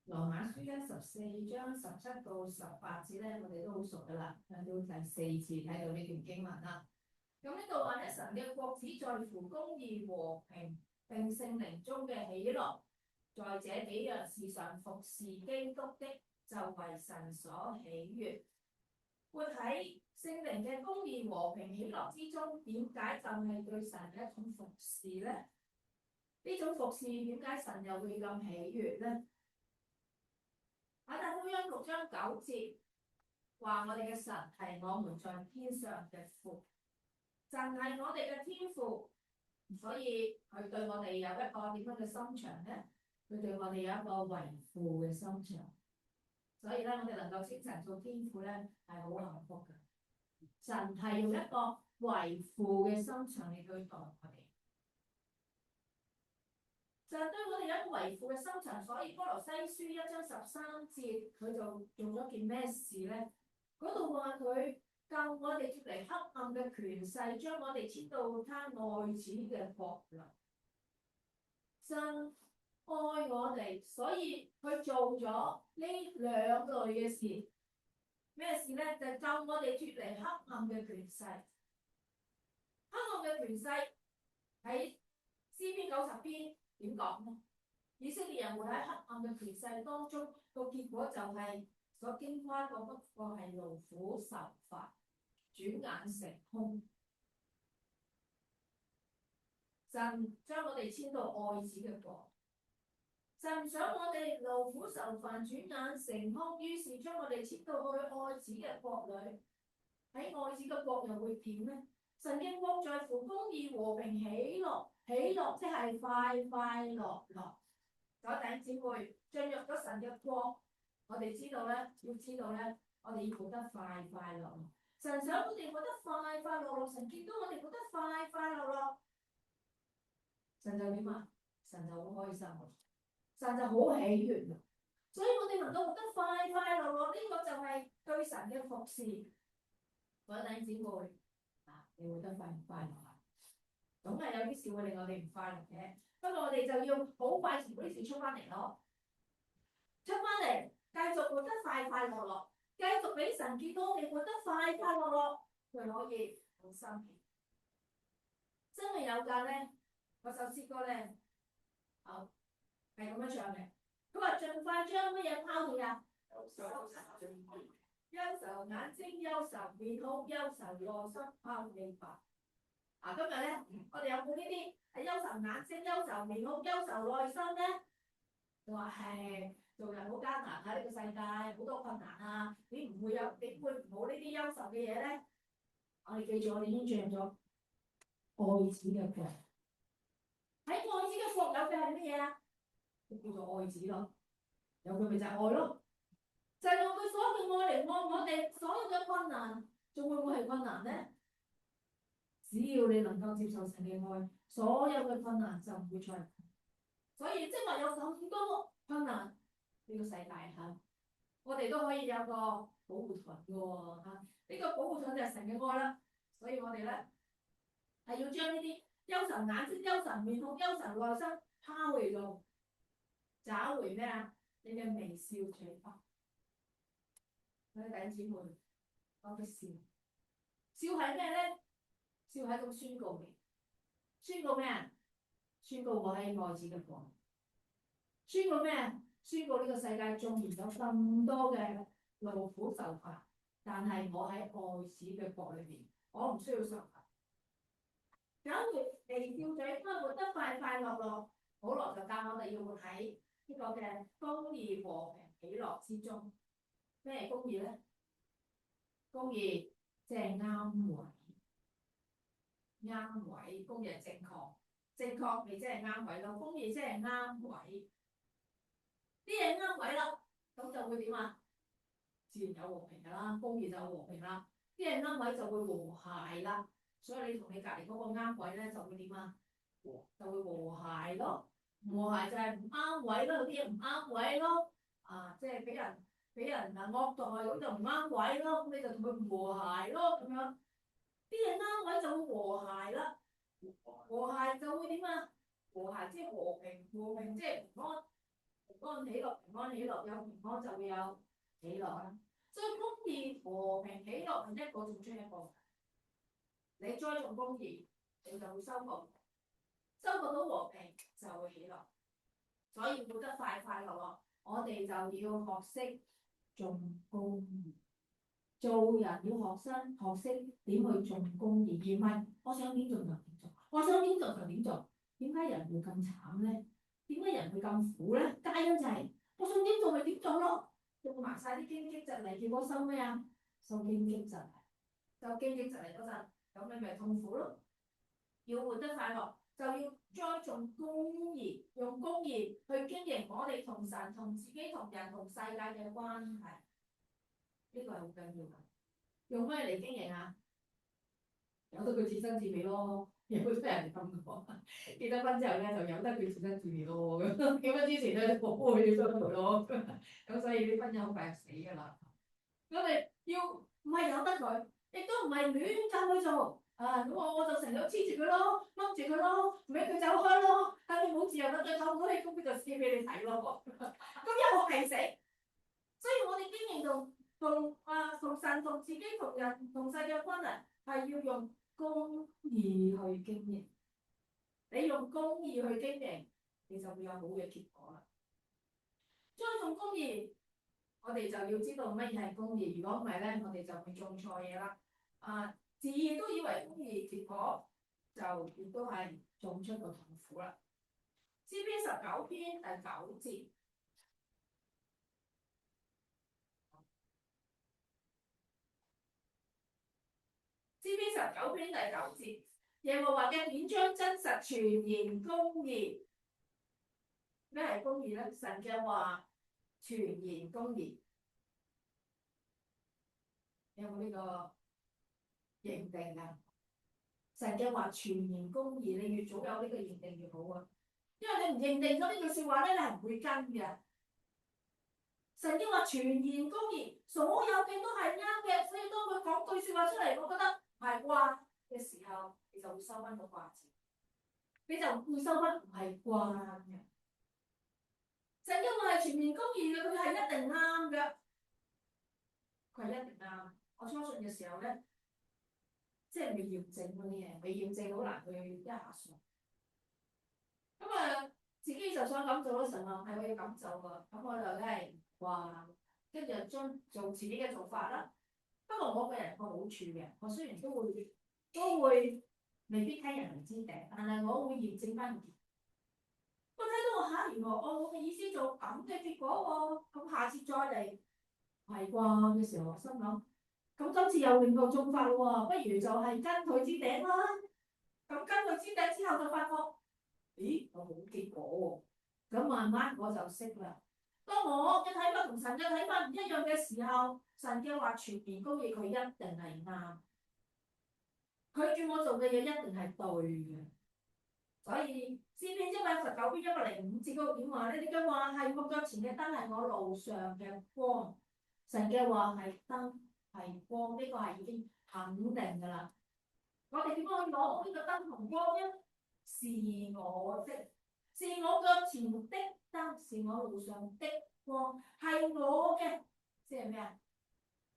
羅馬書咧14章17到18節咧，我哋都好熟噶啦，到第4次睇到呢段經文啦。咁呢度話咧，神嘅國只在乎公義和平，並聖靈中嘅喜樂。在這幾樣事上服侍基督的，就為神所喜悅。活喺聖靈嘅公義和平喜樂之中，點解就係對神嘅一種服侍咧？呢種服侍點解神又會咁喜悅咧？馬太福音6章9節話：我哋嘅神係我們在天上嘅父，神係我哋嘅天父，所以佢對我哋有一個點樣嘅心腸咧？佢對我哋有一個為父嘅心腸，所以咧，我哋能夠稱神做天父咧，係好幸福嘅。神係用一個為父嘅心腸嚟對待我哋。神對我哋有一個為父嘅心腸，所以哥羅西書1章13節，佢就做咗件咩事咧？嗰度話佢救我哋脫離黑暗嘅權勢，將我哋遷到他愛子嘅國裏。神愛我哋，所以佢做咗呢兩類嘅事。咩事咧？就係救我哋脫離黑暗嘅權勢。黑暗嘅權勢喺詩篇90篇點講咧？以色列人活喺黑暗嘅權勢當中，個結果就係所經歷過不過係勞苦愁煩，轉眼成空。神將我哋遷到愛子嘅國，神唔想我哋勞苦愁煩，轉眼成空，於是將我哋遷到去愛子嘅國裏。喺愛子嘅國又會點咧？神嘅國在乎公義、和平、喜樂，喜樂即係快快樂樂。各位弟兄姊妹，進入咗神嘅國，我哋知道咧，要知道咧，我哋要活得快快樂樂。神想我哋活得快快樂樂，神見到我哋活得快快樂樂，神就點啊？神就好開心，神就好喜悅。所以我哋能夠活得快快樂樂，呢個就係對神嘅服侍。各位弟兄姊妹，你活得快唔快樂啊？總係有啲事會令我哋唔快樂嘅，不過我哋就要好快從嗰啲事出翻嚟咯，出翻嚟繼續活得快快樂樂，繼續俾神見到你活得快快樂樂，佢可以好心意。真係有㗎咧，嗰首詩歌咧，好係咁樣唱嘅。佢話盡快將乜嘢拋棄啊？憂愁眼睛、憂愁面孔、憂愁內心拋棄吧。今日咧，我哋有冇呢啲係憂愁眼睛、憂愁面孔、憂愁內心咧？就話係做人好艱難喺呢個世界，好多困難啊！你唔會有，你會冇呢啲憂愁嘅嘢咧？我哋記住，我哋已經進入咗愛子嘅國。喺愛子嘅國有嘅係乜嘢啊？叫做愛子咯，有佢咪就係愛咯，就係用佢所有嘅愛嚟愛我哋所有嘅困難，仲會唔會係困難咧？只要你能夠接受神嘅愛，所有嘅困難就唔會再。所以即係話有咁多困難呢個世界嚇，我哋都可以有個保護盾嘅喎嚇。呢個保護盾就係神嘅愛啦。所以我哋咧係要將呢啲憂愁眼睛、憂愁面孔、憂愁內心拋回到，找回咩啊？你嘅微笑嘴巴。我哋弟兄姊妹多啲笑，笑係咩咧？笑係一種宣告嘅，宣告咩啊？宣告我喺愛子嘅國。宣告咩啊？宣告呢個世界縱然有咁多嘅勞苦受煩，但係我喺愛子嘅國裏邊，我唔需要受煩。搞回微笑嘴巴，活得快快樂樂。保羅就教我哋要活喺呢個嘅公義、和平、喜樂之中。咩係公義咧？公義即係啱位，啱位。公義係正確，正確咪即係啱位咯。公義即係啱位。啲嘢啱位啦，咁就會點啊？自然有和平噶啦，公義就有和平啦。啲嘢啱位就會和諧啦，所以你同你隔離嗰個啱位咧就會點啊？就會和諧咯。和諧就係唔啱位咯，啲嘢唔啱位咯。即係俾人惡待咁就唔啱位咯，咁你就同佢唔和諧咯，咁樣啲嘢啱位就會和諧啦。和諧就會點啊？和諧即係和平，和平即係唔安。平安喜樂，平安喜樂，有平安就會有喜樂啦。所以公義、和平、喜樂係一個種出一個。你栽種公義，你就會收穫，收穫到和平就會喜樂。所以活得快快樂樂，我哋就要學識種公義。做人要學識點去種公義，而唔係我想點做就點做，我想點做就點做。點解人會咁慘咧？點解人會咁苦咧？皆因就係我想點做咪點做咯，用埋晒啲荊棘蒺嚟，結果收咩啊？收荊棘蒺，收荊棘蒺嚟嗰陣，咁你咪痛苦咯。要活得快樂，就要栽種公義，用公義去經營我哋同神、同自己、同人、同世界嘅關係。呢個係好緊要㗎。用咩嚟經營啊？由得佢自生自滅咯。有好多人咁講，結咗婚之後咧就由得佢自生自滅咯。咁結婚之前咧就好去相處咯。咁所以啲婚姻好快就死㗎啦。咁你要唔係由得佢，亦都唔係亂咁去做。啊，咁我就成日黐住佢咯，掹住佢咯，唔俾佢走開咯。但你冇自由得佢透到你，咁佢就死俾你睇咯。咁一學係死。所以我哋經營同神、同自己、同人、同世界關係係要用公義去經營。你用公義去經營，你就會有好嘅結果啦。栽種公義，我哋就要知道乜嘢係公義。如果唔係咧，我哋就會種錯嘢啦。自意都以為公義，結果就亦都係種出個痛苦啦。詩篇19篇第9節。詩篇19篇第9節，耶和華嘅典章真實全然公義。咩係公義咧？神嘅話全然公義。有冇呢個認定啊？神嘅話全然公義，你越早有呢個認定越好啊！因為你唔認定咗呢句説話咧，你係唔會跟嘅。神嘅話全然公義，所有嘅都係啱嘅，所以當佢講句説話出嚟，我覺得係啩嘅時候，你就會收翻個掛字，你就會收翻唔係啩嘅。神嘅話係全然公義嘅，佢係一定啱嘅，佢係一定啱。我初信嘅時候咧，即係未驗證嗰啲嘢，未驗證好難去一下信。咁自己就想咁做嗰陣啊，係我要咁做㗎，咁我就梗係話，跟住將做自己嘅做法啦。不過我個人個好處嘅，我雖然都會未必聽人哋知頂，但係我會驗證翻。我睇到我原來我嘅意思做咁嘅結果喎，咁下次再嚟係啩嘅時候，我心諗咁今次又另個做法喎，不如就係跟佢支頂啦。咁跟佢支頂之後就發覺，咦，有好結果喎。咁慢慢我就識啦。當我嘅睇法同神嘅睇法唔一樣嘅時候，神嘅話全然公義，佢一定係啱。佢叫我做嘅嘢一定係對嘅。所以詩篇119篇105節嗰個點話咧？你嘅話係我腳前嘅燈，係我路上嘅光。神嘅話係燈係光，呢個係已經肯定㗎啦。我哋點樣去攞呢個燈同光咧？是我的，是我腳前的燈，是我路上的光，係我嘅，即係咩啊？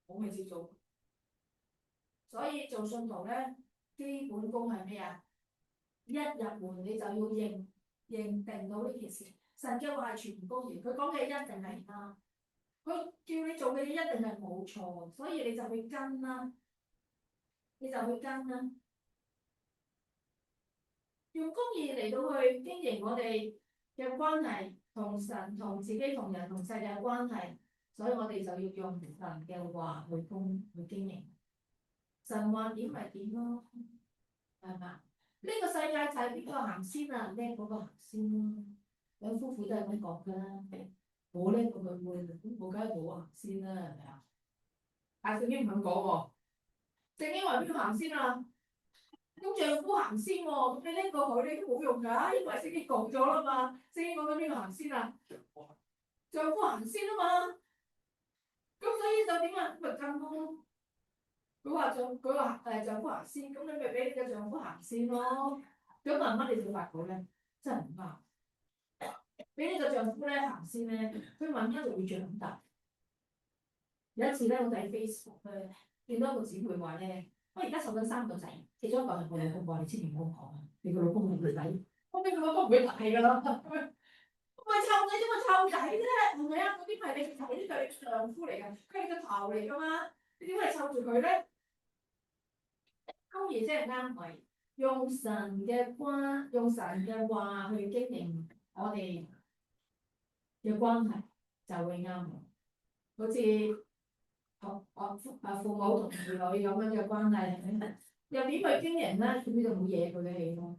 我咪照做。所以做信徒咧，基本功係咩啊？一入門你就要認定到呢件事，神嘅話係全然公義，佢講嘅一定係啱，佢叫你做嘅嘢一定係冇錯，所以你就會跟啦，用公義嚟到去經營我哋嘅關係，同神、同自己、同人、同世界嘅關係，所以我哋就要用神嘅話去經營，神話點咪點咯，係嘛？呢個世界就係邊個行先啊？叻嗰個行先咯。兩夫婦都係咁講噶啦。我叻過佢會，我梗係我行先啦，係咪啊？但係聖經唔肯講喎。聖經話邊個行先啊？咁丈夫行先喎，咁你叻過佢你都冇用㗎，因為聖經講咗啦嘛。聖經講緊邊個行先啊？丈夫行先啊嘛。咁所以就點啊？咪跟咯。佢話丈夫行先，咁你咪俾你嘅丈夫行先咯。咁慢慢你就發覺咧，真係唔啱。俾呢個丈夫咧行先咧，佢問一路會長大。有一次咧，我睇 Facebook 咧，見到一個姊妹話咧，我而家湊緊3個仔，其中一個係我老公話：你千祈唔好講啊，你個老公係女仔。我俾佢老公唔會大㗎啦，喂湊仔啫嘛，湊仔啫，係咪啊？嗰啲係你嘅仔，呢個係你丈夫嚟㗎，佢係你個頭嚟㗎嘛，你點解湊住佢咧？溝兒真係啱位，用神嘅話去經營我哋嘅關係就會啱。好似父母同兒女咁樣嘅關係，又點去經營咧？佢呢度冇嘢佢嘅氣咯，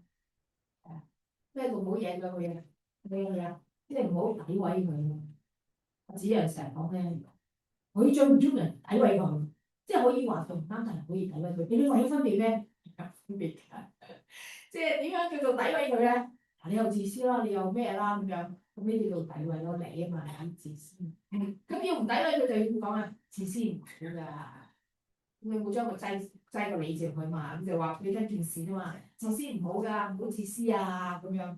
咩叫冇嘢佢嘅？咩嘢？即係唔好詆毀佢。阿子陽成日講咧，可以將唔中人詆毀佢，即係可以話佢唔啱，但係可以詆毀佢。你話有分別咩？有分別㗎。即係點樣叫做詆毀佢咧？你又自私啦，你又咩啦咁樣，咁呢啲叫詆毀咯，你啊嘛，你自私。咁要唔詆毀佢就要點講啊？自私唔好㗎，咁你冇將個擠個理字入去嘛？咁就話俾你聽件事啫嘛。自私唔好㗎，唔好自私啊咁樣。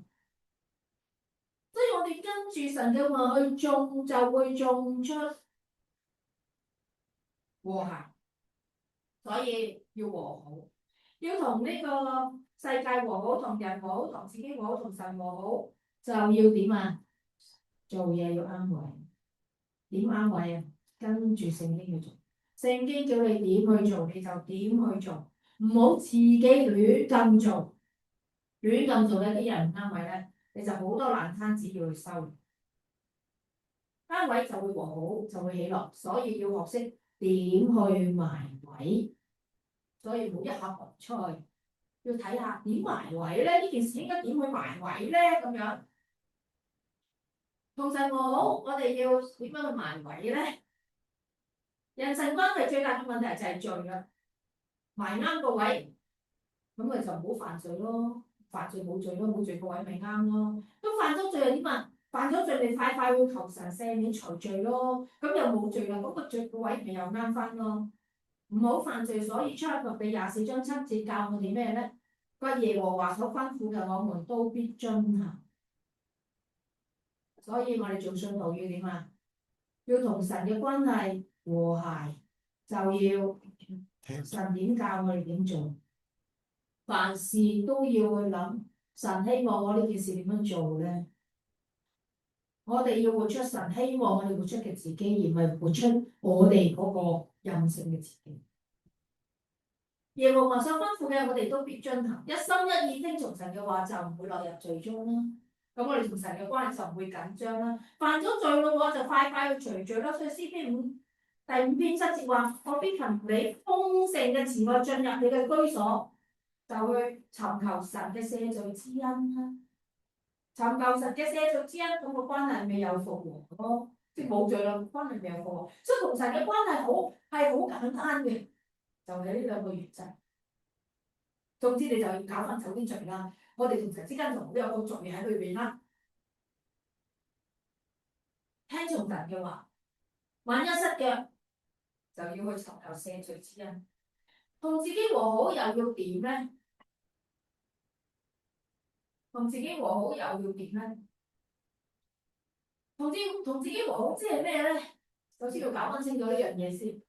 所以我哋跟住神嘅話去種，就會種出和諧。所以要和好，要同呢個世界和好，同人和好，同自己和好，同神和好，就要點啊？做嘢要啱位。點啱位啊？跟住聖經去做。聖經叫你點去做，你就點去做，唔好自己亂咁做。亂咁做咧，啲人唔啱位咧，你就好多爛攤子要去收。啱位就會和好，就會喜樂。所以要學識點去埋位。所以每一盒紅菜要睇下點埋位咧，呢件事應該點去埋位咧咁樣。同神和好，我哋要點樣去埋位咧？人際關係最大嘅問題就係罪啦，埋啱個位，咁咪就唔好犯罪咯。犯罪冇罪咯，冇罪個位咪啱咯。咁犯咗罪又點啊？犯咗罪你快快會求神赦免除罪咯。咁又冇罪啦，嗰個罪個位咪又啱翻咯。唔好犯罪，所以出埃及記24章7節教我哋咩咧？個耶和華所吩咐嘅，我們都必遵行。所以我哋做信徒要點啊？要同神嘅關係和諧，就要神點教我哋點做。凡事都要去諗，神希望我呢件事點樣做咧？我哋要活出神希望我哋活出嘅自己，而唔係活出我哋嗰個任性嘅自己。耶和華所吩咐嘅，我哋都必遵行，一心一意聽從神嘅話，就唔會落入罪中啦。咁我哋同神嘅關係就唔會緊張啦。犯咗罪嘅話，就快快去除罪啦。所以詩篇第5篇7節話：我必憑你豐盛嘅慈愛進入你嘅居所，就去尋求神嘅赦罪之恩啦。尋求神嘅赦罪之恩，咁個關係未有復和咯，即係冇罪啦，關係未有復和。所以同神嘅關係係好簡單嘅。就係呢兩個原則，總之你就要搞翻手邊罪啦。我哋同神之間同都有個罪喺裏邊啦。聽從神嘅話，萬一失腳就要去尋求赦罪之恩。同自己和好又要點咧？同自己和好又要點咧？同自己和好即係咩咧？首先要搞翻清楚呢樣嘢先。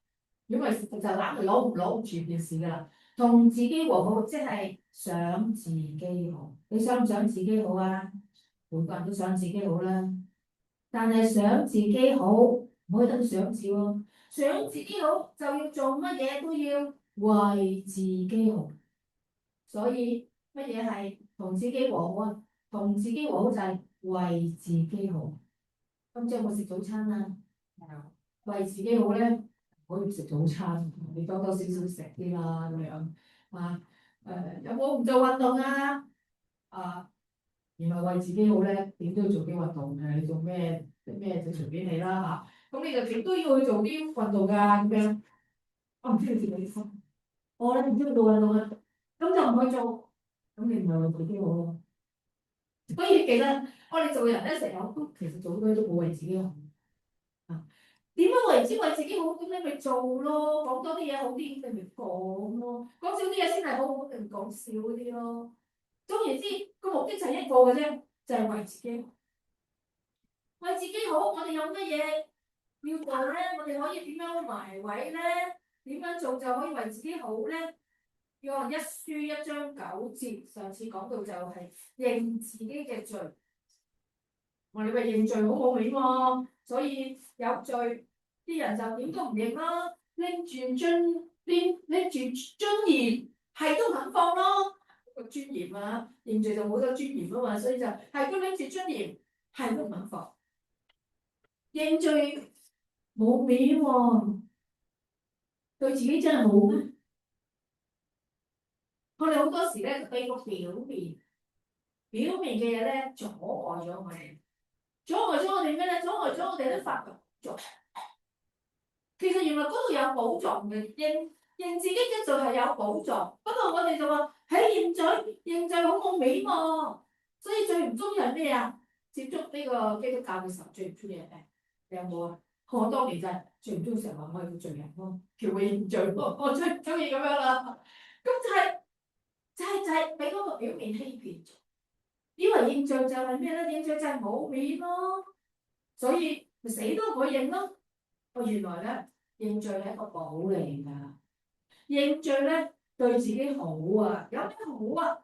如果唔係就攬嚟攞唔住件事㗎啦。同自己和好，即係想自己好。你想唔想自己好啊？每個人都想自己好啦。但係想自己好，唔可以等想字喎。想自己好就要做乜嘢都要為自己好。所以乜嘢係同自己和好啊？同自己和好就係為自己好。今朝有冇食早餐啊？為自己好咧。可以食早餐，你多多少少食啲啦咁樣啊。有冇唔做運動啊？原來為自己好咧，點都要做啲運動嘅。你做咩就隨便你啦嚇。咁你就點都要去做啲運動㗎咁樣。我唔知你做唔做啲乜，我咧唔知做運動啊，咁就唔去做，咁你唔係為自己好咯。所以其實我哋做人咧，成日都其實做好多嘢都冇為自己好。點樣為自己好？咁你咪做咯，講多啲嘢好啲，你咪講咯。講少啲嘢先係好好，定講少啲咯。總言之，個目的就係一個嘅啫，就係為自己。為自己好，我哋有乜嘢要做咧？我哋可以點樣埋位咧？點樣做就可以為自己好咧？約翰一書1章9節，上次講到就係認自己嘅罪。我哋話認罪好冇面喎，所以有罪啲人就點都唔認啦，拎住尊嚴係都肯放咯。個尊嚴啊，認罪就冇得尊嚴啊嘛，所以就係都拎住尊嚴係都唔肯放。認罪冇面喎，對自己真係好咩？我哋好多時咧俾個表面嘅嘢咧阻礙咗我哋，阻礙咗我哋咩咧？阻礙咗我哋都發作。其實原來嗰度有寶藏嘅，認自己嘅罪係有寶藏，不過我哋就話喺認罪好冇面喎，所以最唔中意係咩啊？接觸呢個基督教嘅時候最唔中意係咩？你有冇啊？我當年就係最唔中意成日話我係個罪人咯，叫佢認罪咯，我最唔中意咁樣啦。咁就係俾嗰個表面欺騙咗，以為認罪就係咩咧？認罪就係冇面咯，所以咪死都唔會認咯。原來咧認罪係一個寶嚟㗎，認罪咧對自己好啊，有咩好啊？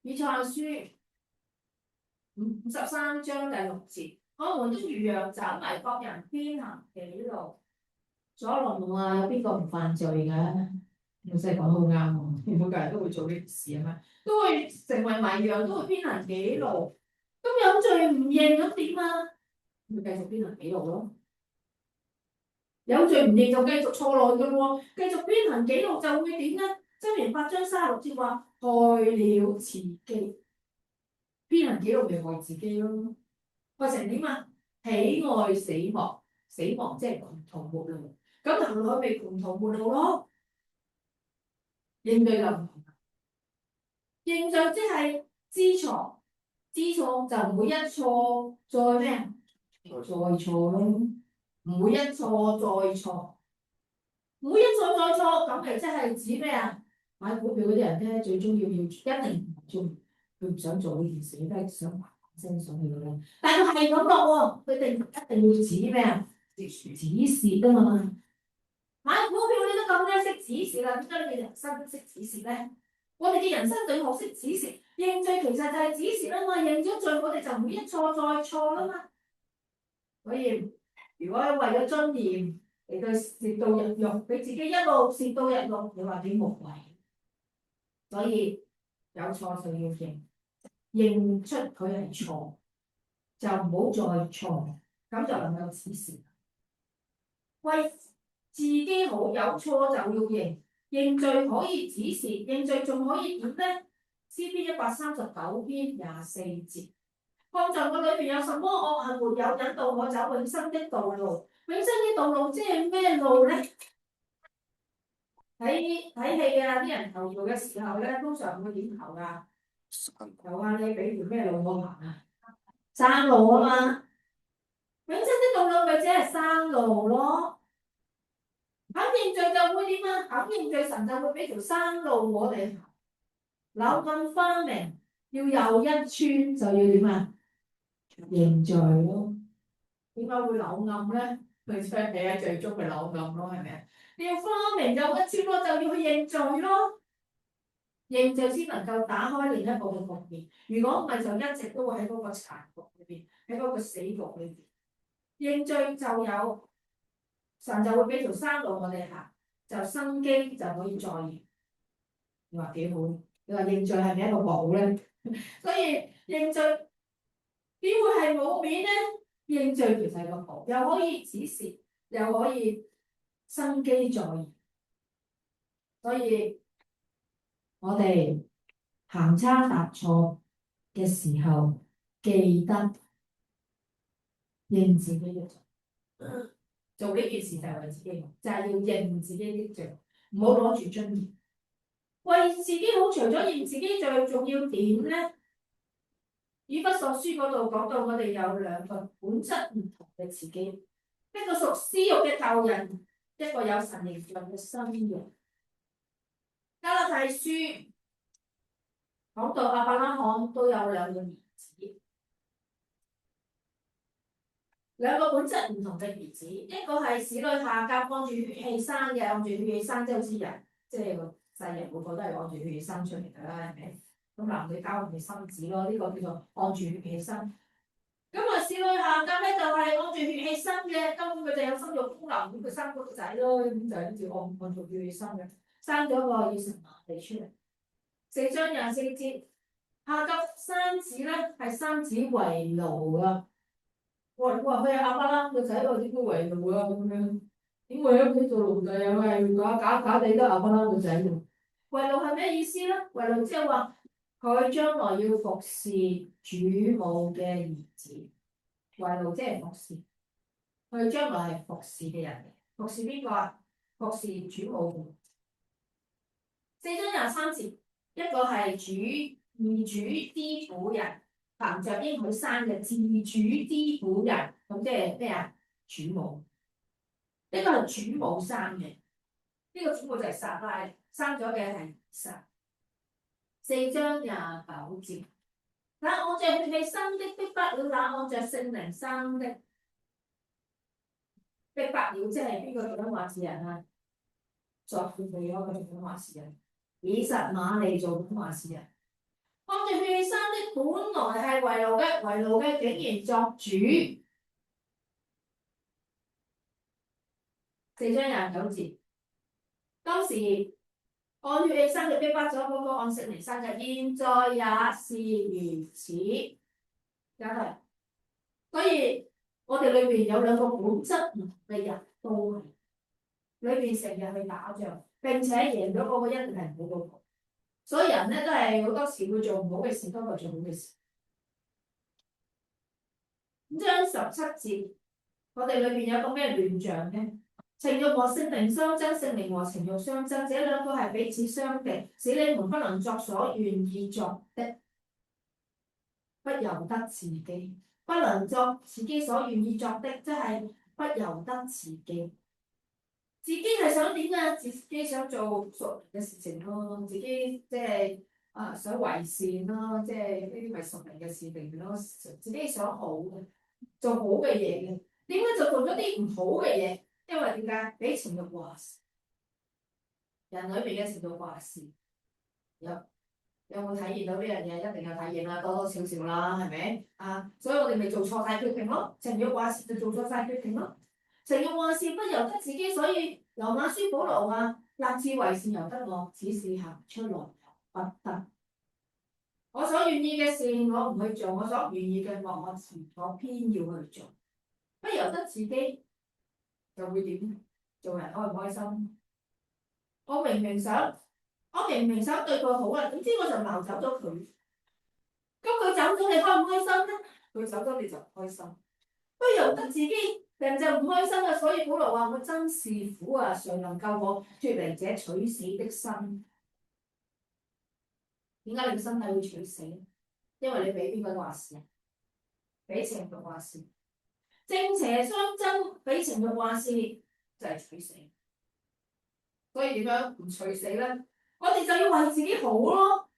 以賽亞書53章第6節，我們都如羊走迷，各人偏行己路。所羅門話：有邊個唔犯罪㗎？我真係講得好啱喎，每個人都會做呢件事啊嘛，都會成為迷羊，都會偏行己路。咁有罪唔認咁點啊？咪繼續偏行己路咯。有罪唔認就繼續錯落嘅喎，繼續偏行己路就會點咧？箴言8章36節話：害了自己，偏行己路咪害自己咯。害成點啊？喜愛死亡，死亡即係窮途末路。咁行落去咪窮途末路咯？認罪就唔同，認罪即係知錯，知錯就唔會一錯再咩？再錯咯，唔會一錯再錯。唔會一錯再錯，咁咪即係指咩啊？買股票嗰啲人咧，最終要一定唔做，佢唔想做呢件事，都係想升上去嘅咧。但係佢係咁落喎，佢哋一定要指咩啊？指示㗎嘛。買股票你都咁叻識指示啦，點解你嘅人生都識指示咧？我哋嘅人生就要學識指示，認罪其實就係指示啦嘛。認咗罪，我哋就唔會一錯再錯啦嘛。所以如果為咗尊嚴，嚟到蝕到日用，俾自己一路蝕到日用，你話幾無謂？所以有錯就要認出佢係錯，就唔好再錯，咁就能夠指示。為自己好，有錯就要認罪可以指示，認罪仲可以點咧？詩篇139篇24節，看在我裏邊有什麼惡行沒有引導我走永生的道路？永生的道路即係咩路咧？睇戲啊！啲人投票嘅時候咧，通常會點投噶？求下你俾條咩路我行啊？山路啊嘛，永生的道路咪即係山路咯。肯認罪就會點啊？肯認罪，神就會俾條山路我哋行。柳暗花明，要又一村就要點啊？認罪咯。點解會柳暗咧？佢相比喺最終咪柳暗咯，係咪啊？你要花明又一村咯，就要去認罪咯。認罪先能夠打開另一個嘅局面。如果唔係，就一直都會喺嗰個殘局裏邊，喺嗰個死局裏邊。認罪就有神就會俾條山路我哋行，就生機就可以再認。你話幾好？你話認罪係咪一個寶咧？所以認罪點會係冇面咧？認罪其實係個寶，又可以指示，又可以生機再現。所以我哋行差踏錯嘅時候，記得認自己嘅罪。做呢件事就係為自己好，就係要認自己的罪，唔好攞住尊嚴。為自己好，除咗認自己罪，仲要點咧？以弗所書嗰度講到，我哋有兩個本質唔同嘅自己，一個屬私欲嘅舊人，一個有神形象嘅新人。加拉太書講到亞伯拉罕都有兩個兒子，兩個本質唔同嘅兒子，一個係使女下監按住血氣生嘅，按住血氣生，即係好似人，即係個世人個個都係按住血氣生出嚟㗎啦，係咪？咁男女交換嘅生子咯，呢個叫做按住血氣生。咁啊，使女下監咧就係按住血氣生嘅，根本佢就有生育功能，咁佢生嗰個仔咯，咁就係跟住按住血氣生嘅，生咗個要成萬地出嚟。4章24節，下監生子咧係生子為奴啊！我話佢係亞伯拉罕個仔喎，點會為奴啊咁樣？點會喺屋企做奴隸啊？係假地都亞伯拉罕個仔喎。為奴係咩意思咧？為奴即係話佢將來要服侍主母嘅兒子。為奴即係服侍，佢將來係服侍嘅人嚟。服侍邊個啊？服侍主母。4章23節，一個係義主之婦人，憑着應許生嘅自主之婦人，咁即係咩啊？主母。呢個係主母生嘅，呢個主母就係撒拉，生咗嘅係以撒。4章29節，那按着血氣生的逼迫了那按着聖靈生的。逼迫了即係邊個做緊話事人啊？作佢哋嗰個做緊話事人，以實瑪利做緊話事人。按住血氣生的本來係為奴嘅竟然作主。4章29節，當時按血氣生嘅逼迫咗嗰個按聖靈生嘅，現在也是如此。有係，所以我哋裏邊有兩個本質唔同嘅人都係，裏邊成日去打仗，並且贏咗嗰個一定係唔好嗰個。所以人咧都係好多時會做唔好嘅事，多過做好嘅事。5章17節，我哋裏邊有個咩亂象咧？情慾和聖靈相爭，聖靈和情慾相爭，這兩個係彼此相敵，使你們不能作所願意作的，不由得自己，不能作自己所願意作的，即係不由得自己。自己係想點啊？自己想做屬靈嘅事情咯，自己即係想為善咯，即係呢啲咪屬靈嘅事情咯。自己想好嘅，做好嘅嘢嘅，點解就做咗啲唔好嘅嘢？因為點解？俾情慾話事，人裏邊嘅情慾話事，有冇體現到呢樣嘢？一定有體現啦，多多少少啦，係咪啊？所以我哋咪做錯晒決定咯，情慾話事就做錯晒決定咯。情慾話事不由得自己，所以羅馬書保羅話：立志為善由得我，只是行出來由不得。我所願意嘅事我唔去做，我所唔願意嘅我偏要去做，不由得自己。就會點？做人開唔開心？我明明想對佢好啊，點知我就鬧走咗佢。咁佢走咗，你開唔開心咧？佢走咗你就唔開心，不由得自己人就唔開心啊！所以保羅話：我真是苦啊！誰能救我脫離這取死的身？點解你個身體會取死？因為你俾邊個話事？俾情慾話事。正邪相爭，俾情慾話事就係取死。所以點樣唔取死咧？我哋就要為自己好咯。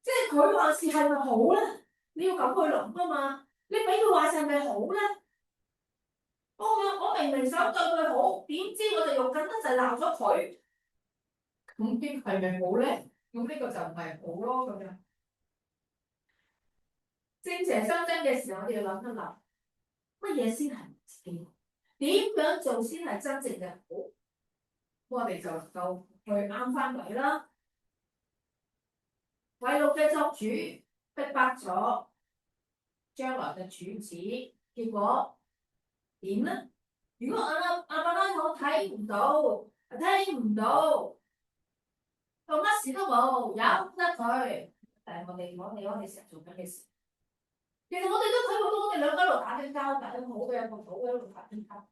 即係佢話事係咪好咧？你要咁去諗啊嘛。你俾佢話事係咪好咧？我明明想對佢好，點知我就用緊得就鬧咗佢。咁邊係咪好咧？咁呢個就唔係好咯咁樣。正邪相爭嘅時候，我哋要諗一諗。乜嘢先係自己？點樣做先係真正嘅好？我哋就夠去啱翻位啦。為奴嘅作主逼迫咗將來嘅主子，結果點咧？如果亞伯拉罕睇唔到、聽唔到，做乜事都冇，由得佢。但係我哋成日做緊嘅事。其實我哋都睇好多，我哋兩個一路打緊交，打緊好嘅，一路好嘅，一路打緊交。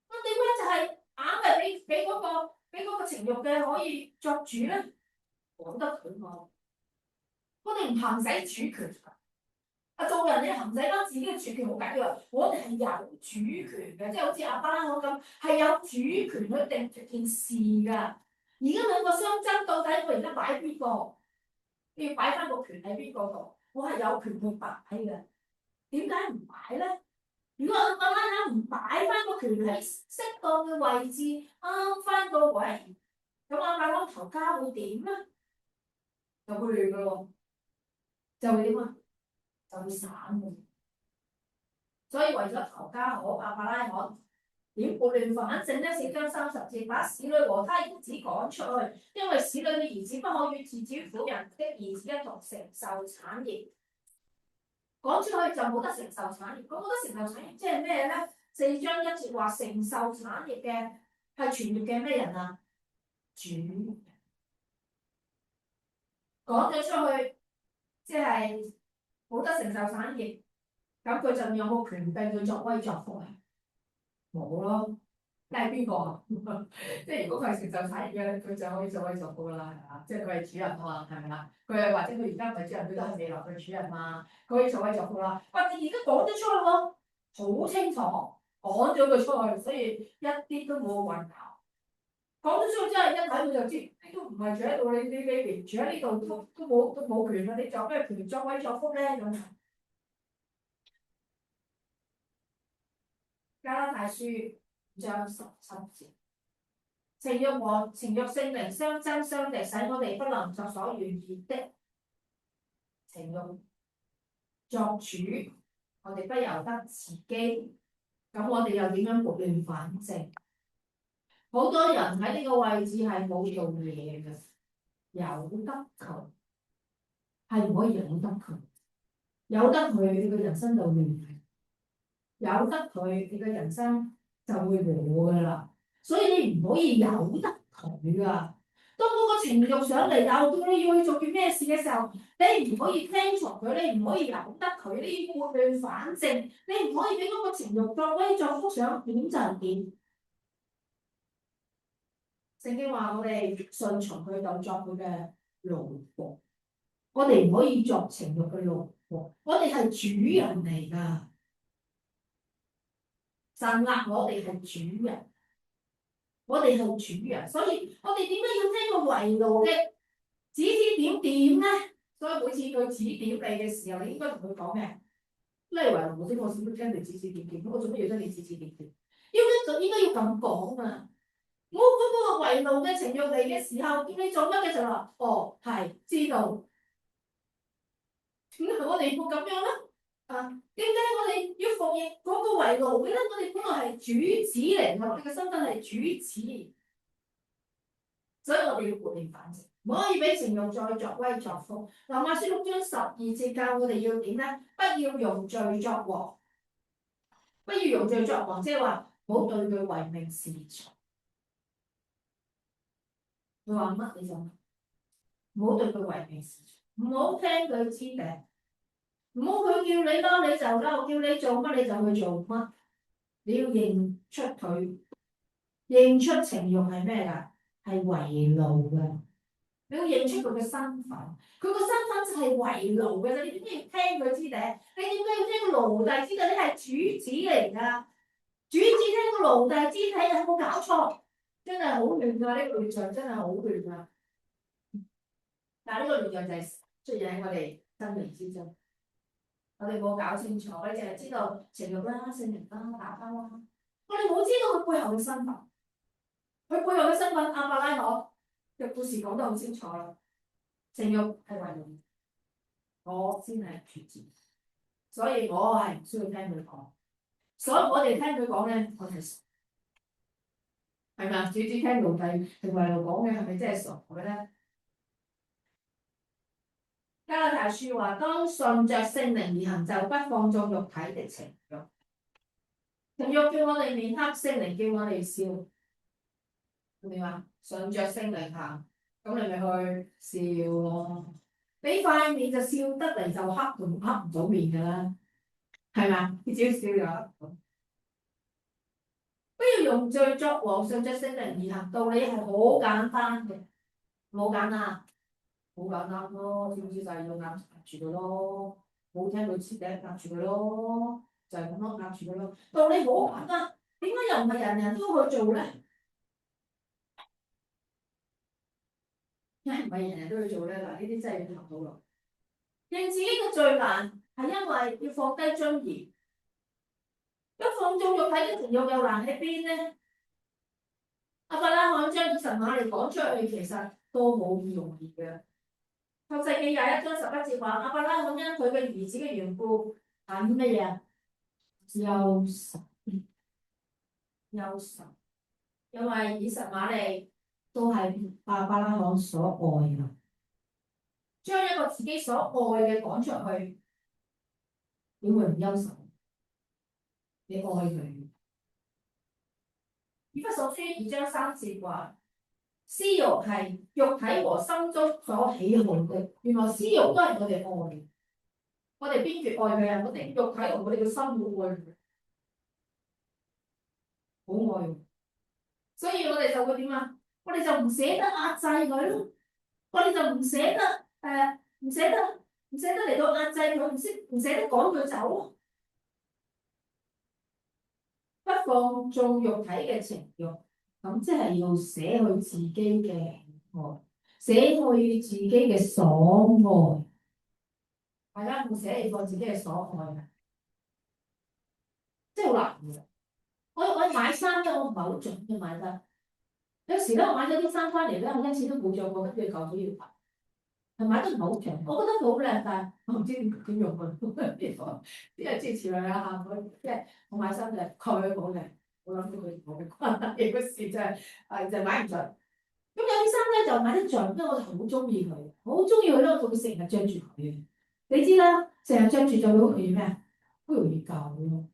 我點解就係硬係俾嗰個情慾嘅可以作主咧？講得佢我哋唔行使主權啊！做人你行使翻自己嘅主權好緊要。我哋係有主權嘅，即係好似亞伯拉罕咁，係有主權去定件事㗎。而家兩個相爭，到底我而家擺邊個？你要擺翻個權喺邊個度？我係有權去擺嘅，點解唔擺咧？如果亞伯拉罕唔擺翻個權喺適當嘅位置，啱翻個位，咁亞伯拉罕頭家會點咧？就會亂噶喎，就會點啊？就會散嘅。所以為咗頭家好，亞伯拉罕點撥亂反正咧？4章30節，把使女和他兒子趕出去，因為使女嘅兒子不可與自主婦人的兒子一同承受產業。講出去就冇得承受產業，咁冇得承受產業即係咩咧？4章1節話承受產業嘅係全業嘅咩人啊？主講咗出去，即係冇得承受產業，咁佢就有冇權柄去作威作福啊？冇咯，即係邊個啊？即係如果佢係承受產業嘅，佢就可以作威作福啦，係嘛？即係佢係主人嘛，係咪啊？佢係或者佢而家唔係主人，佢都係未來嘅主人嘛，佢可以作威作福啦。喂，你而家講咗出去喎，好清楚，講咗佢出去，所以一啲都冇混淆。講咗出去真係一睇佢就知，你都唔係住喺度，你連住喺呢度都冇權啦，你作咩權作威作福咧咁？加拉太書5章17節，情慾和情慾聖靈相爭相敵，使我哋不能作所願意的。情慾作主，我哋不由得自己，咁我哋又點樣撥亂反正？好多人喺呢個位置係冇做嘢嘅，由得佢係唔可以由得佢，由得佢你個人生就亂，由得佢你個人生就會和噶啦。所以你唔可以由得佢噶。當嗰個情慾上嚟，又叫你要去做件咩事嘅時候，你唔可以聽從佢，你唔可以由得佢，你要撥亂反正，你唔可以俾嗰個情慾作威作福，想點就點。聖經話我哋順從佢就作佢嘅奴僕，我哋唔可以作情慾嘅奴僕，我哋係主人嚟噶。神立我哋係主人，我哋係主人，所以我哋點解要聽個為奴嘅指指點點咧？所以每次佢指點你嘅時候，你應該同佢講咩？你係為奴先，我先都聽你指指點點，我做乜要聽你指指點點？應該要咁講啊！我嗰個為奴嘅情慾嚟嘅時候，叫你做乜嘅就話，哦係知道。點解我哋要咁樣咧？啊，點解我哋要服役嗰個為奴嘅咧？我哋本來係主子嚟嘅，我哋嘅身份係主子，所以我哋要撥亂反正，唔可以俾情慾再作威作福。羅馬書6章12節教我哋要點咧？不要用罪作王，不要用罪作王，即係話唔好對佢唯命是從。佢話乜你就唔好對佢唯命是從，唔好聽佢支笛，唔好佢叫你嬲你就嬲，叫你做乜你就去做乜。你要認出佢，認出情慾係咩㗎？係為奴㗎。你要認出佢嘅身份，佢個身份就係為奴嘅啫。你點解要聽佢支笛？你點解要聽個奴隸支笛？你係主子嚟㗎，主子聽個奴隸支笛，有冇搞錯？真係好亂㗎！呢個亂象真係好亂㗎。但係呢個亂象就係出現喺我哋生命之中，我哋冇搞清楚，你淨係知道情慾啦、性靈啦、打交啦，我哋冇知道佢背後嘅身份。佢背後嘅身份，亞伯拉罕嘅故事講得好清楚啦。情慾係為奴，我先係主子，所以我係唔需要聽佢講。所以我哋聽佢講咧，我係咪啊？主子聽奴隸同為奴講嘅係咪真係傻嘅咧？加拉太書話：當順着聖靈而行，就不放縱肉體的情慾。情慾叫我哋面黑，聖靈叫我哋笑。明嘛？順着聖靈行，咁你咪去笑咯。你塊面就笑得嚟就黑唔到面㗎啦，係嘛？你只要笑就黑。不要用罪作王，順着聖靈而行，道理係好簡單嘅，冇簡單。好簡單咯，知唔知就係要壓住佢咯，冇聽佢設定壓住佢咯，就係咁咯，壓住佢咯。道理好簡單，點解又唔係人人都去做咧？因為唔係人人都去做咧，嗱呢啲真係要學到咯。認自己嘅罪難係因為要放低尊嚴，創造肉體嘅情慾又難喺邊咧？亞伯拉罕將以實瑪利講出去，其實都冇咁容易嘅。創世記21章11節話，亞伯拉罕因佢嘅兒子嘅緣故，揀乜嘢？憂愁，憂愁，因為以實瑪利都係亞伯拉罕所愛嘅，將一個自己所愛嘅講出去，點會唔憂愁？你愛佢。以弗所書2章3節話，私欲係肉體和心中所喜好嘅。原來私欲都係我哋愛嘅，我哋邊絕愛佢啊？我哋肉體同我哋嘅心好愛佢，好愛。所以我哋就會點啊？我哋就唔捨得壓制佢咯，我哋就唔捨得唔捨得嚟到壓制佢，唔捨得趕佢走。不放縱肉體嘅情慾，咁即係要捨去自己嘅愛，捨去自己嘅所愛。大家有冇捨棄過自己嘅所愛啊？即係好難嘅。我買衫咧，我唔係好準嘅買得。有時咧，我買咗啲衫翻嚟咧，我一次都冇着過，跟住舊咗要還，係買得唔係好長。我覺得佢好靚，但係我唔知點用佢。啲人支持佢啊！即係我買衫就係佢好靚。我諗到佢冇關係嘅事，真係就買唔準。咁有啲衫咧就買得準，因為我就好中意佢，好中意佢咧，我就會成日着住佢。你知啦，成日着住就會好容易咩啊？好容易舊咯，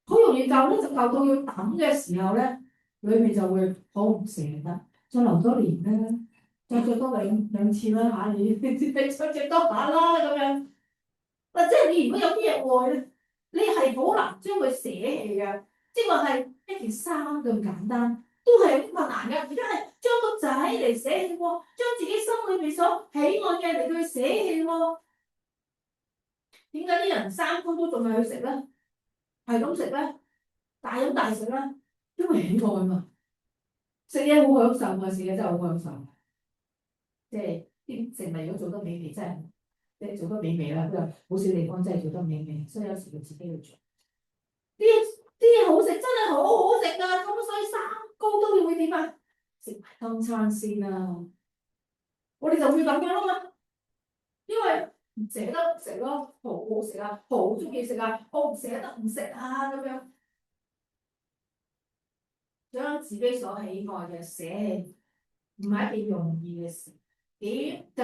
好容易舊咧，就舊到要抌嘅時候咧，裏面就會好唔捨得，再留多年咧，再着多兩次啦嚇，你再着多下啦咁樣。嗱，即係你如果有啲嘢愛咧，你係好難將佢捨棄嘅。即係話係一件衫咁簡單，都係有啲困難嘅。而家係將個仔嚟捨棄喎，將自己心裏面所喜愛嘅嚟去捨棄喎。點解啲人3餐都仲係去食咧？係咁食咧，大飲大食啦，因為喜愛嘛。食嘢好享受啊，食嘢真係好享受。即係啲食物如果做得美味，真係即係做得美味啦，都係好少地方真係做得美味，所以有時佢自己去做。啲嘢好食，真係好好食㗎，咁所以3高都要會點啊？食埋今餐先啦，我哋就會咁樣啊嘛，因為唔捨得食咯，好好食啊，好中意食啊，我唔捨得唔食啊咁樣，將自己所喜愛嘅捨棄，唔係一件容易嘅事。點解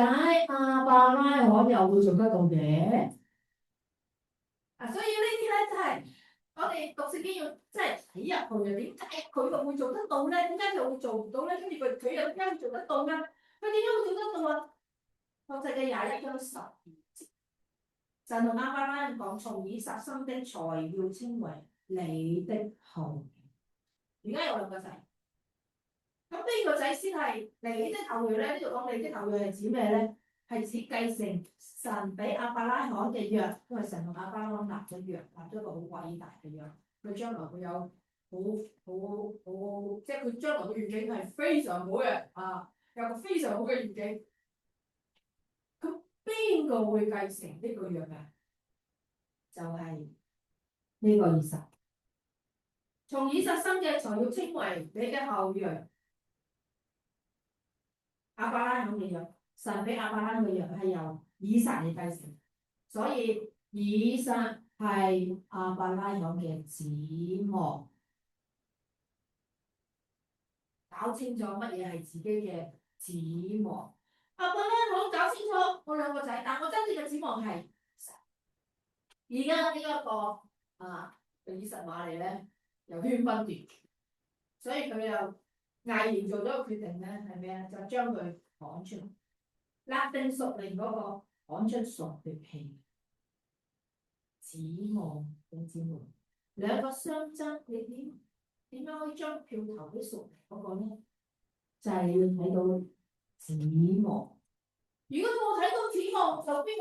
亞伯拉罕又會做得到嘅？所以呢啲咧真係我哋讀聖經要真係睇入去啊！點解佢又會做得到咧？點解佢會做唔到咧？跟住佢又點解會做得到咧？佢點解會做得到啊？創世記21章12節，神同亞伯拉罕講：從以撒生的才要稱為你的後裔。而家有2個仔，咁呢個仔先係你的後裔咧？呢度講你的後裔係指咩咧？係指繼承神俾亞伯拉罕嘅約，因為神同亞伯拉罕立咗約，立咗一個好偉大嘅約。佢將來會有好，即係佢將來嘅願景係非常好嘅啊！有個非常好嘅願景。咁邊個會繼承呢個約啊？就係呢個以撒。從以撒生嘅才要稱為你嘅後裔。亞伯拉罕嘅約。神俾亞伯拉罕嘅約係由以撒嚟繼承，所以以撒係亞伯拉罕嘅指望。搞清楚乜嘢係自己嘅指望。亞伯拉罕搞清楚我2個仔，但我真正嘅指望係神。而家呢一個以實瑪利咧又喧賓奪主，所以佢又毅然做咗個決定咧，係咩咧？就將佢趕出。立定屬靈嗰個趕出屬血氣，指望定指望2個相爭，你點樣可以將票投俾屬靈嗰個咧？就係要睇到指望。如果我睇到指望，就邊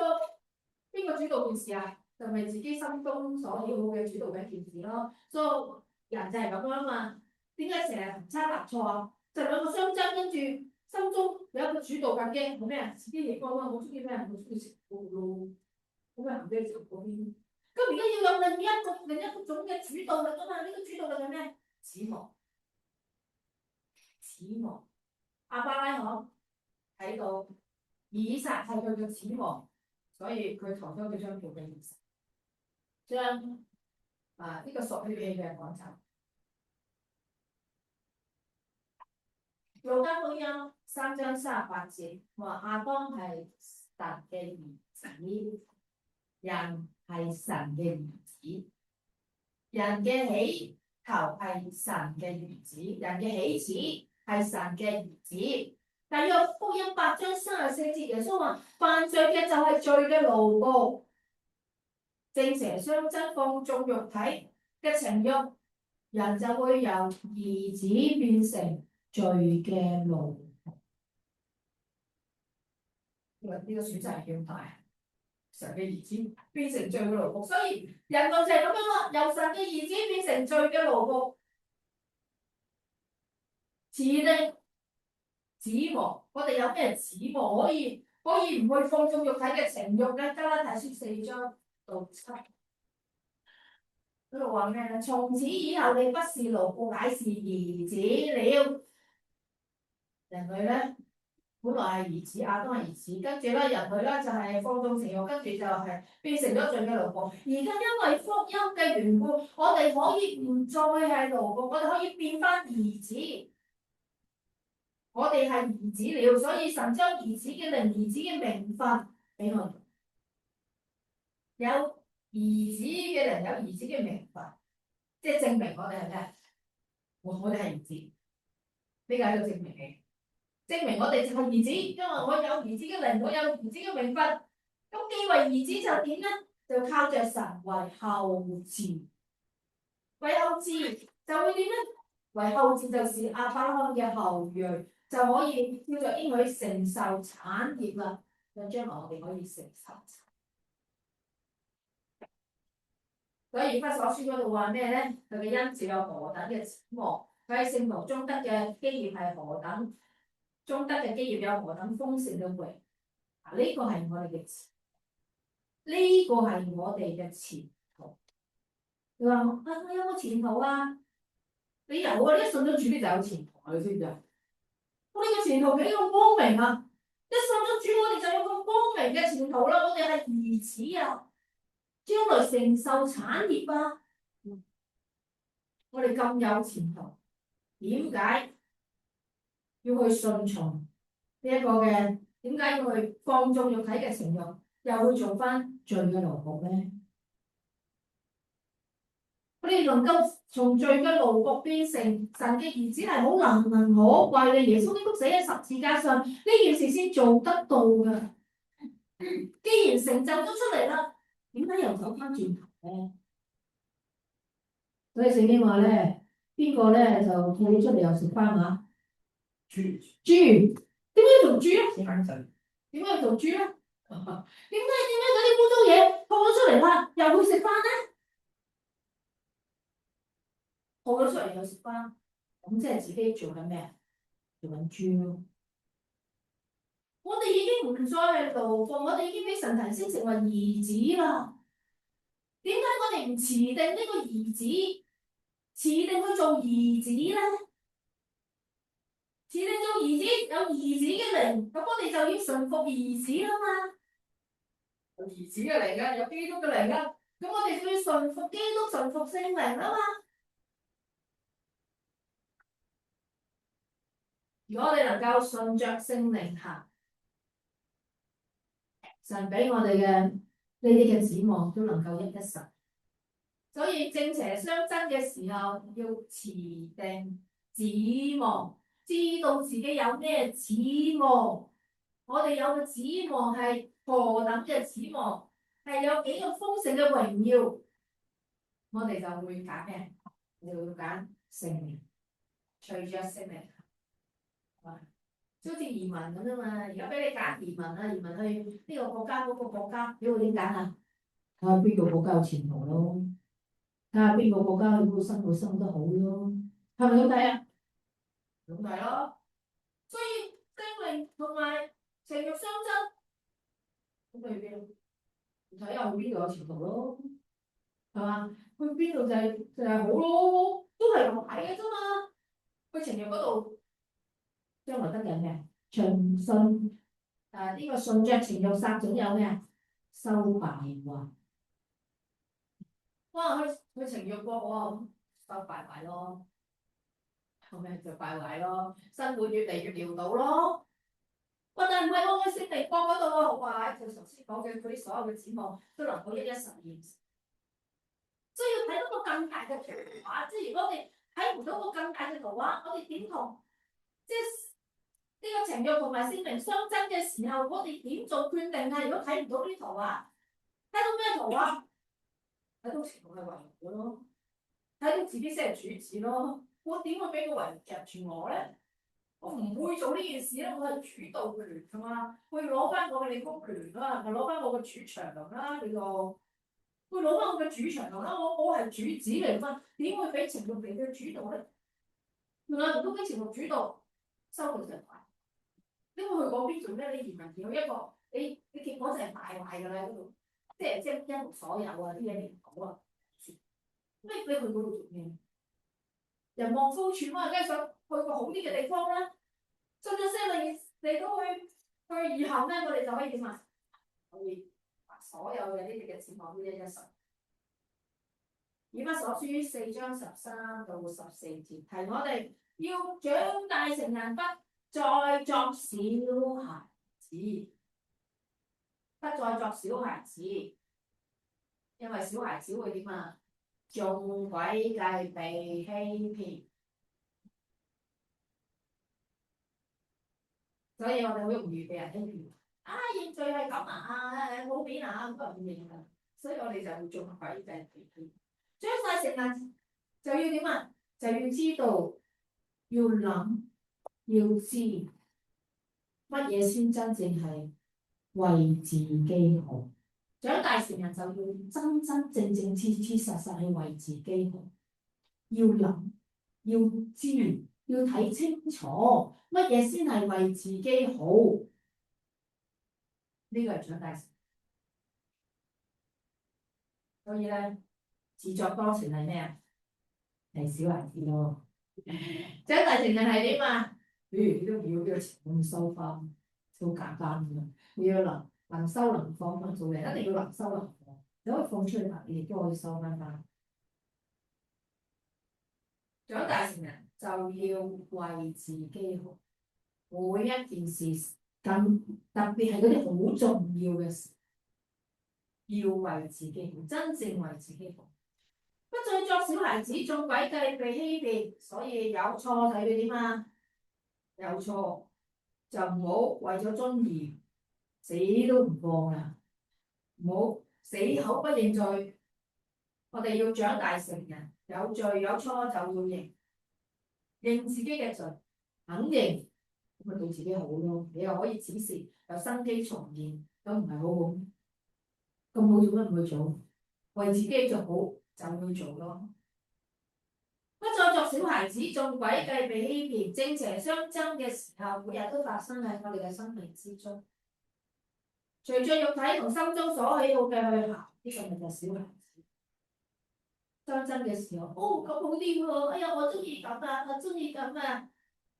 個主導件事啊？就咪自己心中所喜好嘅主導嘅件事咯。所以人就係咁樣啊嘛。點解成日唔差立錯啊？就2個相爭，跟住。心中有一個主導緊嘅，係咩啊？自己亦講話我中意咩？我中意食嗰個咯，咁咪行啲食嗰邊。咁咁而家要有另一種嘅主導力啊嘛，呢個主導力係咩？指望，指望。亞伯拉罕睇到以撒係佢嘅指望，所以佢投咗佢張票俾以撒，將呢個屬血氣嘅趕走。路加福音3章38節話亞當係神嘅兒子，人係神嘅兒子，人嘅起頭係神嘅兒子，人嘅起始係神嘅兒子。但約福音8章34節，耶穌話犯罪嘅就係罪嘅奴僕，正邪相爭，放縱肉體嘅情慾，人就會由兒子變成罪嘅奴僕。呢個選擇係幾大？神嘅兒子變成罪嘅奴僕，所以人類就係咁樣咯，由神嘅兒子變成罪嘅奴僕，指定指望。我哋有咩指望可以唔去放縱肉體嘅情慾咧？加拉太書4章到7嗰度話咩咧？從此以後，你不是奴僕，乃是兒子了。人類咧，本來係兒子，亞當係兒子，跟住咧人類咧就係放縱情慾，跟住就係變成咗罪嘅奴僕。而家因為福音嘅緣故，我哋可以唔再係奴僕，我哋可以變翻兒子。我哋係兒子了，所以神將兒子嘅靈、兒子嘅名分俾我哋。有兒子嘅靈，有兒子嘅名分，即係證明我哋係咩？我哋係兒子，呢個係一個證明嘅。證明我哋就係兒子，因為我有兒子嘅靈，我有兒子嘅名分。咁既為兒子就點咧？就靠着神為後嗣，為後嗣就會點咧？為後嗣就是亞伯拉罕嘅後裔，就可以叫做應許承受產業啦。就將來我哋可以承受產業。所以以弗所書嗰度話咩咧？佢嘅恩召有何等嘅指望？佢喺聖徒中得嘅基業係何等？中得嘅基業有何等豐盛嘅榮？呢個係我哋嘅前，呢個係我哋嘅前途。你話我有冇前途啊？你有啊！你一信咗主，你就有前途啊！你知唔知啊？我哋嘅前途幾咁光明啊！一信咗主，我哋就有個光明嘅前途啦！我哋係兒子啊，將來承受產業啊！我哋咁有前途，點解要去順從呢一個嘅？點解要去放縱肉體嘅情慾，又去做翻罪嘅奴僕咧？我哋能夠從罪嘅奴僕變成神嘅兒子，係好難能可貴嘅。耶穌基督死喺十字架上，呢件事先做得到嘅。既然成就咗出嚟啦，點解又走翻轉頭咧？所以聖經話咧，邊個咧就跳出嚟又食翻啊？豬，點解要做豬啊？點解要做豬咧？點解嗰啲污糟嘢吐咗出嚟啦，又會食翻咧？吐咗出嚟又食翻，咁即係自己做緊咩？做緊豬咯。我哋已經唔再係奴僕，我哋已經俾神提升成為兒子啦。點解我哋唔持定呢個兒子，持定去做兒子咧？持定做兒子，有兒子嘅靈，咁我哋就要順服兒子啦嘛。有兒子嘅靈噶，有基督嘅靈噶，咁我哋就要順服基督，順服聖靈啦嘛。如果我哋能夠順着聖靈行，神俾我哋嘅呢啲嘅指望都能夠一一實。所以正邪相爭嘅時候，要持定指望，知道自己有咩指望。我哋有嘅指望係何等嘅指望，係有幾個豐盛嘅榮耀，我哋就會揀咩？你會揀聖靈，隨着聖靈。好似移民咁啊嘛，而家俾你揀移民啊，移民去呢個國家嗰個國家，你會點揀啊？睇下邊個國家有前途咯，睇下邊個國家嗰個生活生得好咯，係咪咁睇啊？咁睇咯，所以聖靈同埋情慾相爭，咁咪邊睇下邊度有前途咯？係嘛？去邊度就係好咯，都係咁睇嘅啫嘛。去情慾嗰度將來得緊嘅長信呢個順着情慾撒種有咩啊？收敗壞。哇！去情慾國喎，收敗壞咯，後尾就敗壞咯，生活越嚟越潦倒咯。哇！但係唔係喎，去聖靈國嗰度喎，哇！就頭先講嘅佢啲所有嘅展望都能夠一一實現。所以要睇到個更大嘅圖畫，即係如果我哋睇唔到個更大嘅圖畫，我哋點同即係呢個情慾同埋聖靈相爭嘅時候，我哋點做決定啊？如果睇唔到啲圖畫，睇到咩圖畫？睇到情慾係為我咯，睇到自己先係主子咯。我點會俾個為夾住我咧？我唔會做呢件事咧，我係主導權㗎嘛，我要攞翻我嘅領空權啦，咪攞翻我嘅主場啦，呢個。會攞翻我嘅主場啦，我係主子嚟嘛，點會俾情慾嚟去主導咧？原來唔都俾情慾主導，收到就係壞。因為去嗰邊做咩？你移民而去一個，你結果就係敗壞㗎啦嗰度，即係一無所有啊！啲嘢嚟唔到啊！咩你去嗰度做咩？人望高處嘛，梗係想去個好啲嘅地方啦。信咗聲你都去以後咧，我哋就可以點啊？可以把所有嘅呢啲嘅情況都一一實。以弗所書4章13到14節，提我哋要長大成人，不再作小孩子，不再作小孩子，因為小孩子會點啊？中詭計，被欺騙，所以我哋好容易被人欺騙。認罪係咁啊，冇面啊，咁都唔認啊，所以我哋就會中詭計，被騙。長大成人就要點啊？就要知道，要諗，要知乜嘢先真正係為自己好。長大成人就要真真正正、切切實實係為自己好。要諗，要知，要睇清楚乜嘢先係為自己好。呢個係長大成人。所以咧，自作多情係咩啊？係小孩子咯。長大成人係點啊？譬如你都唔要呢個情咁收翻，好簡單嘅。你要能收能放翻做嘢，一定要能收能放。你可以放出去，你亦都可以收翻翻。長大成人就要為自己好，每一件事，更特別係嗰啲好重要嘅事，要為自己好，真正為自己好。不再作小孩子，中詭計，被欺騙。所以有錯就要點啊？有錯就唔好為咗尊嚴死都唔放啦，唔好死口不認罪。我哋要長大成人，有罪有錯就要認自己嘅罪，肯認咁咪對自己好咯。你又可以指示有生機重現，咁唔係好好？咁好做乜唔去做？為自己做好就去做咯。不再作小孩子，中詭計，被欺騙，正邪相爭嘅時候，每日都發生喺我哋嘅生命之中。隨着肉體同心中所喜好嘅去行，呢個咪就係小孩子。相爭嘅時候，咁好啲喎！哎呀，我中意咁啊，我中意咁啊。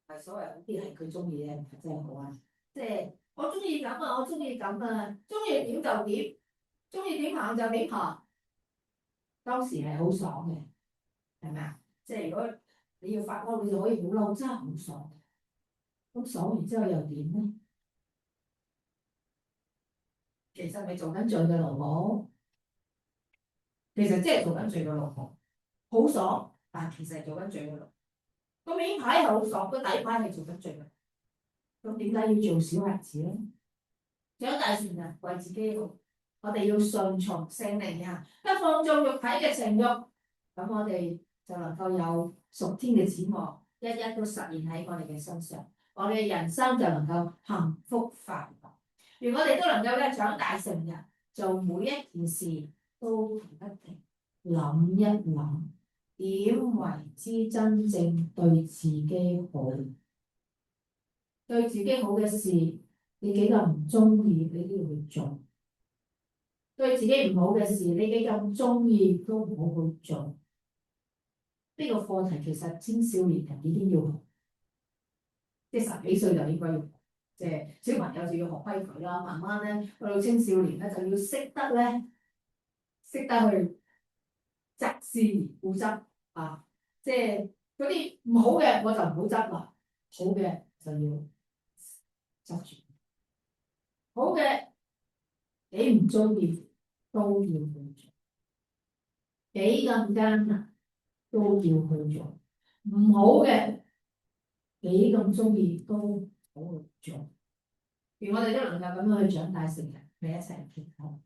係所謂好啲係佢中意嘅，唔係真係好啊。即係我中意咁啊，我中意咁啊，中意點就點，中意點行就點行。當時係好爽嘅，係咪啊？即係如果你要發嬲，你就可以好嬲，真係好爽。咁爽完之後又點咧？其實咪做緊罪嘅奴僕，其實即係做緊罪嘅奴僕，好爽，但係其實係做緊罪嘅奴僕。個面牌係好爽，個底牌係做緊罪嘅。咁點解要做小孩子咧？長大成人為自己好，我哋要順從聖靈啊，不放縱肉體嘅情慾，咁我哋就能夠有屬天嘅指望，一一都實現喺我哋嘅身上，我哋嘅人生就能夠幸福快樂。如果我哋都能夠咧長大成人，做每一件事都停一停，諗一諗，點為之真正對自己好？對自己好嘅事，你幾咁唔中意，你都要去做。對自己唔好嘅事，你幾咁中意都唔好去做。呢個課題其實青少年人已經要學，即係10幾歲就應該要學，即係小朋友就要學規矩啦。慢慢咧去到青少年咧就要識得去擇善固執啊！即係嗰啲唔好嘅我就唔好執啦，好嘅就要執住。好嘅你唔中意都要去做，幾咁艱難都要去做。唔好嘅幾咁中意都好去做。願我哋都能夠咁樣去長大成人，你一齊祈禱。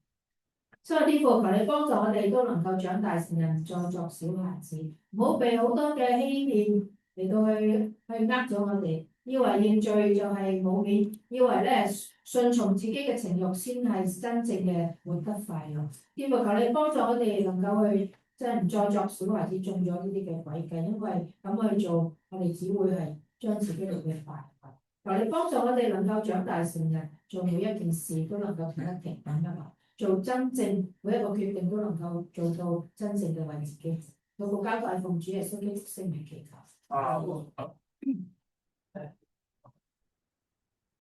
所以天父求你幫助我哋都能夠長大成人，再作小孩子，唔好被好多嘅欺騙嚟到去呃咗我哋，以為認罪就係冇面，以為咧順從自己嘅情慾先係真正嘅活得快樂。天父求你幫助我哋能夠去即係唔再作小孩子中咗呢啲嘅詭計，因為咁去做，我哋只會係將自己度嘅快樂。求你幫助我哋能夠長大成人，做每一件事都能夠平得平等一埋。做真正每一個決定都能夠做到真正嘅為自己，禱告交託奉主耶穌基督聖名祈求。